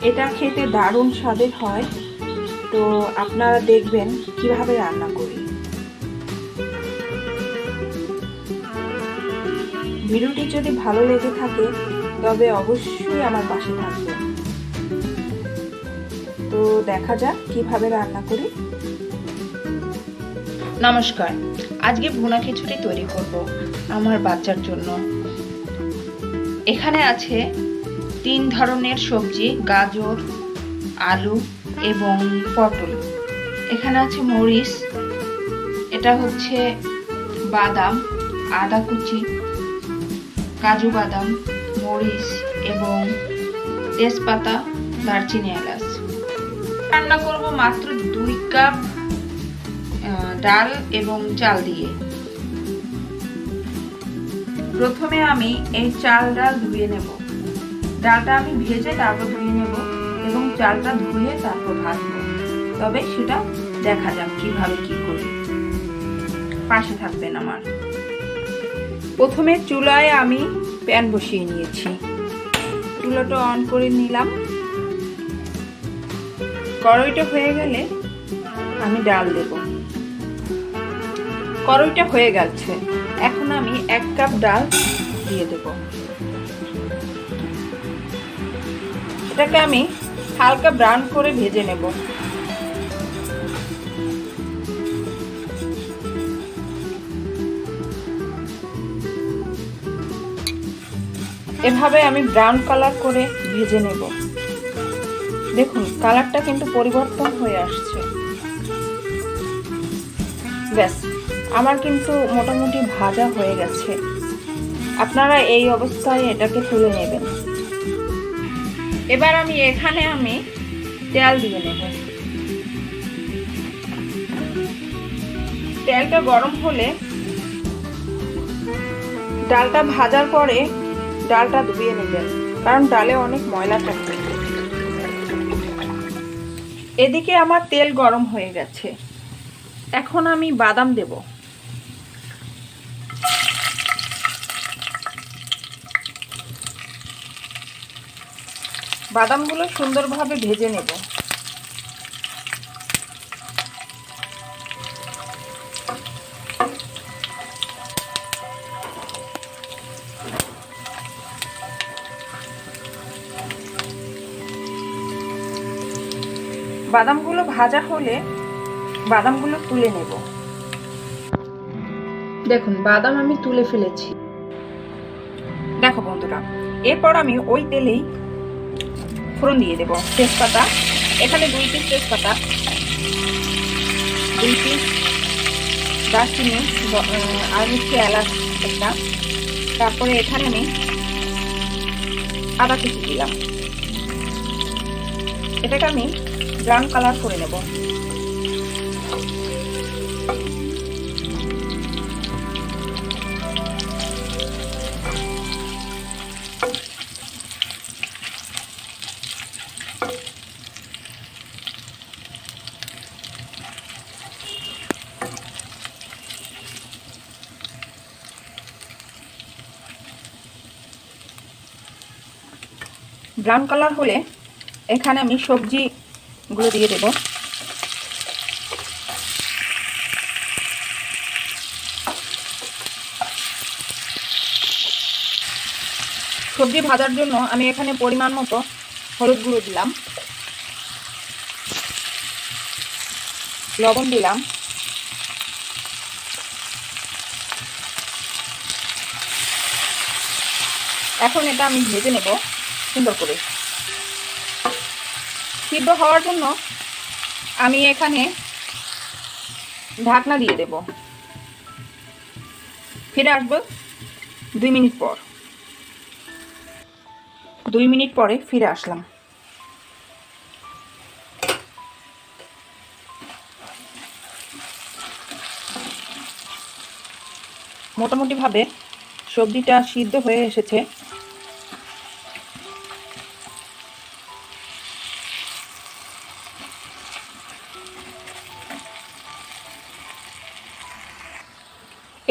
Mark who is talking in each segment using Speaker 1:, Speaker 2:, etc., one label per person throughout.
Speaker 1: এটা খেতে দারুণ স্বাদের হয়। তো আপনারা দেখবেন কিভাবে রান্না করি। ভিডিওটি যদি ভালো লেগে থাকে তবে অবশ্যই আমার পাশে থাকবেন। তো দেখা যাক কিভাবে রান্না করি।
Speaker 2: নমস্কার, আজকে ভুনা খিচুড়ি তৈরি করব আমার বাচ্চার জন্য। এখানে আছে 3 ধরনের সবজি, গাজর, আলু এবং পটল। এখানে আছে মরিচ, এটা হচ্ছে বাদাম, আদা কুচি, কাজু বাদাম, মরিচ এবং তেজপাতা, দারচিনি, এলাচ। রান্না করব মাত্র 2 কাপ ডাল এবং চাল দিয়ে। প্রথমে আমি এই চাল ডাল ধুয়ে নেব। ডালটা আমি ভেজে তারপর ধুয়ে নেব এবং চালটা ধুয়ে তারপর ভাজবো। তবে সেটা দেখা যাক কিভাবে কি করি, পাশে থাকবেন আমার।
Speaker 1: প্রথমে চুলায় আমি প্যান বসিয়ে নিয়েছি। চুলাটা অন করে নিলাম। কড়াইটা হয়ে গেলে আমি ডাল দেব। কড়াইটা হয়ে গেছে, এখন আমি 1 কাপ ডাল দিয়ে দেব। এটাকে আমি হালকা ব্রাউন করে ভেজে নেব। এভাবে আমি ব্রাউন কালার করে ভেজে নেব। দেখুন কালারটা কিন্তু পরিবর্তন হয়ে আসছে। ব্যাস, আমার কিন্তু মোটামুটি ভাজা হয়ে গেছে। আপনারা এই অবস্থায় এটাকে তুলে নেবেন। এবার আমি এখানে তেল দিয়ে নেব। তেলটা গরম হলে ডালটা ভাজার পরে ডালটা ধুয়ে নেবেন, কারণ ডালে অনেক ময়লা থাকে। এদিকে আমার তেল গরম হয়ে গেছে, এখন আমি বাদাম দেব। বাদামগুলো সুন্দরভাবে ভেজে নেব। বাদামগুলো ভাজা হলে বাদামগুলো তুলে নেব। দেখুন বাদাম আমি তুলে ফেলেছি। দেখো বন্ধুরা, এরপর আমি ওই তেলেই ফোড়ন দিয়ে দেব। তেজপাতা, এখানে 2 পিস তেজপাতা, 2 পিস দারচিনি আর হচ্ছে এলাচ একটা। তারপরে এখানে আমি আদা কুচি দিলাম। এটাকে আমি ব্রাউন কালার করে নেব। ব্রাউন কালার হলে এখানে আমি সবজিগুলো দিয়ে দেব। সবজি ভাজার জন্য আমি এখানে পরিমাণ মতো হলুদ গুঁড়ো দিলাম, লবণ দিলাম, এখন এটা আমি ভেজে নেব সুন্দর করে। সিদ্ধ হওয়ার জন্য আমি এখানে ঢাকনা দিয়ে দেব। ফিরে আসবো 2 মিনিট পর। 2 মিনিট পরে ফিরে আসলাম। মোটামুটি ভাবে সবজিটা সিদ্ধ হয়ে এসেছে।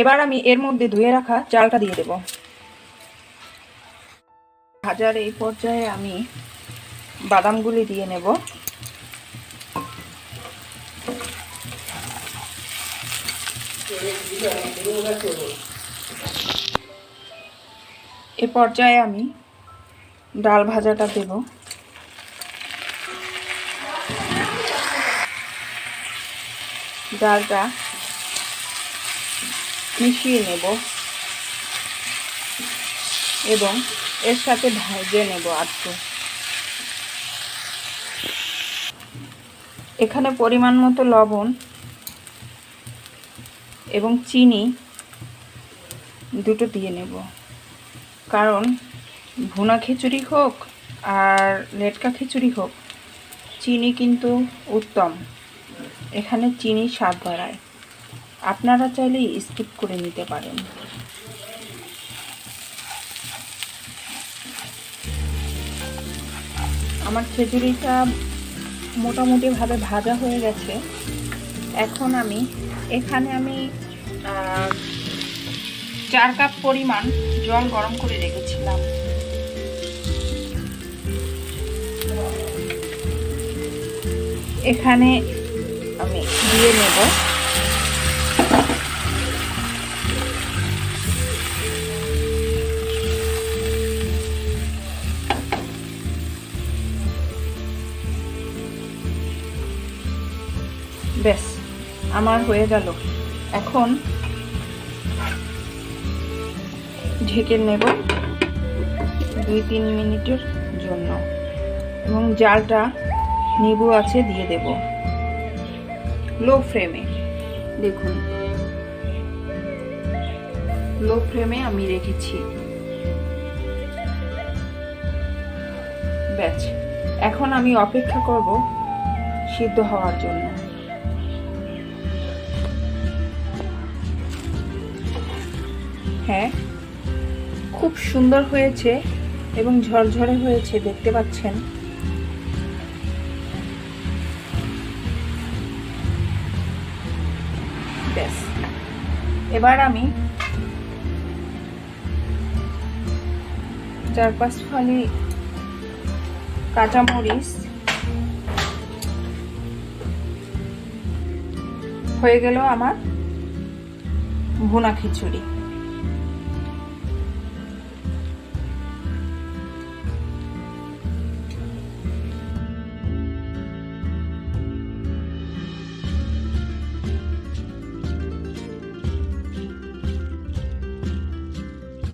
Speaker 1: এবার আমি এর মধ্যে ধুয়ে রাখা চালটা দিয়ে দেব। ভাজার এই পর্যায়ে আমি বাদামগুলি দিয়ে নেব। এ পর্যায়ে আমি ডাল ভাজাটা দেব। ডালটা মিশিয়ে নেব এবং এর সাথে ভেজে নেব একটু। এখানে পরিমাণ মতো লবণ এবং চিনি দুটো দিয়ে নেব, কারণ ভুনা খিচুড়ি হোক আর লেটকা খিচুড়ি হোক, চিনি কিন্তু উত্তম। এখানে চিনি স্বাদ বাড়ায়। আপনারা চাইলে স্কিপ করে নিতে পারেন। আমার খিচুড়িটা মোটামুটিভাবে ভাজা হয়ে গেছে। এখন এখানে আমি 4 কাপ পরিমাণ জল গরম করে রেখেছিলাম। এখানে আমি দিয়ে নেব। ব্যাস, আমার হয়ে গেল। এখন ঢেকে নেব 2-3 মিনিটের জন্য এবং জালটা নিবু আছে দিয়ে দেব লো ফ্লেমে। দেখুন, লো ফ্লেমে আমি রেখেছি। ব্যাস, এখন আমি অপেক্ষা করব সিদ্ধ হওয়ার জন্য। হ্যাঁ, খুব সুন্দর হয়েছে এবং ঝরঝরে হয়েছে, দেখতে পাচ্ছেন। ব্যাস, এবার আমি 4-5 ফালি কাঁচামরিচ, হয়ে গেল আমার ভুনা খিচুড়ি।